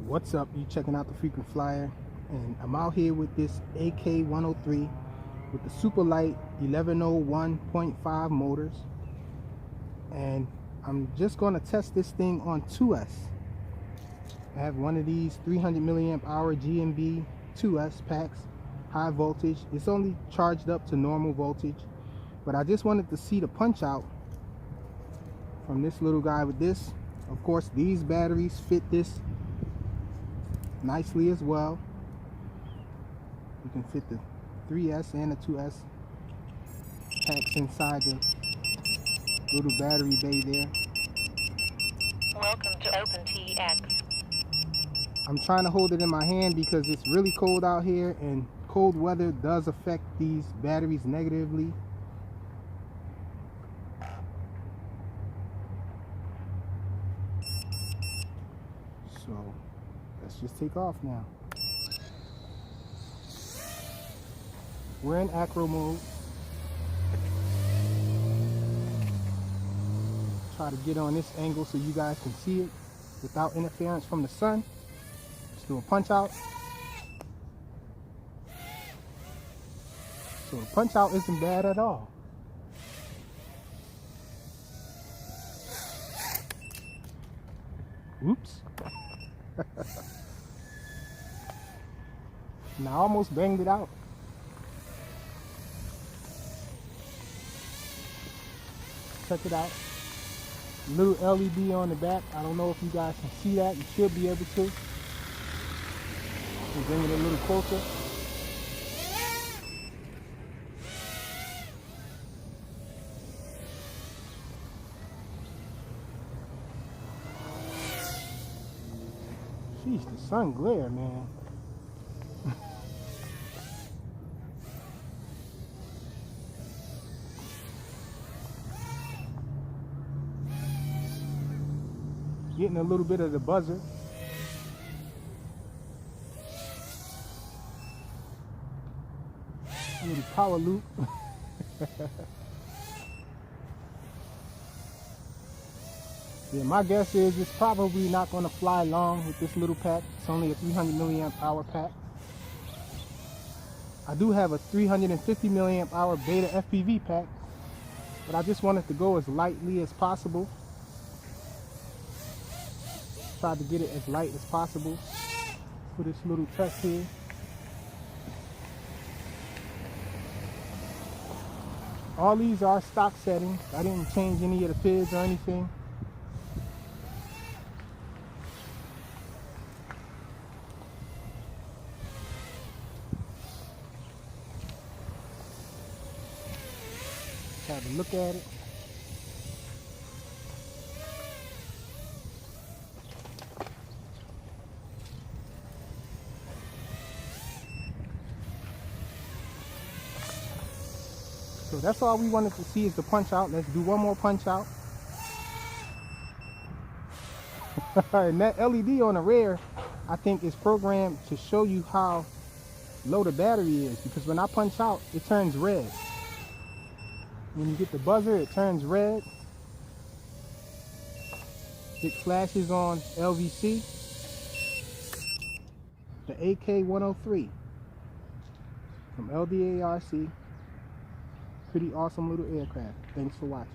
What's up? You checking out the Frequent Flyer, and I'm out here with this AK103 with the super light 1101.5 motors, and I'm just going to test this thing on 2S. I have one of these 300 milliamp hour GnB 2S packs, high voltage. It's only charged up to normal voltage, but I just wanted to see the punch out from this little guy with this. Of course, these batteries fit this nicely as well. You can fit the 3S and the 2S packs inside the little battery bay there. Welcome to OpenTX. I'm trying to hold it in my hand because it's really cold out here, and cold weather does affect these batteries negatively. So let's just take off now. We're in acro mode. Try to get on this angle so you guys can see it without interference from the sun. Let's do a punch out. So the punch out isn't bad at all. Oops. Now I almost banged it out. Check it out. Little LED on the back. I don't know if you guys can see that. You should be able to. We'll bring it a little closer. Jeez, the sun glare, man. Getting a little bit of the buzzer. A little power loop. Yeah, my guess is it's probably not going to fly long with this little pack. It's only a 300 milliamp hour pack. I do have a 350 milliamp hour beta FPV pack, but I just wanted to go as lightly as possible. Tried to get it as light as possible for this little test here. All these are stock settings. I didn't change any of the PIDs or anything. Have a look at it. So that's all we wanted to see is the punch out. Let's do one more punch out. And that LED on the rear, I think, is programmed to show you how low the battery is, because when I punch out, it turns red. When you get the buzzer, it turns red. It flashes on LVC. The AK103 from LDARC. Pretty awesome little aircraft. Thanks for watching.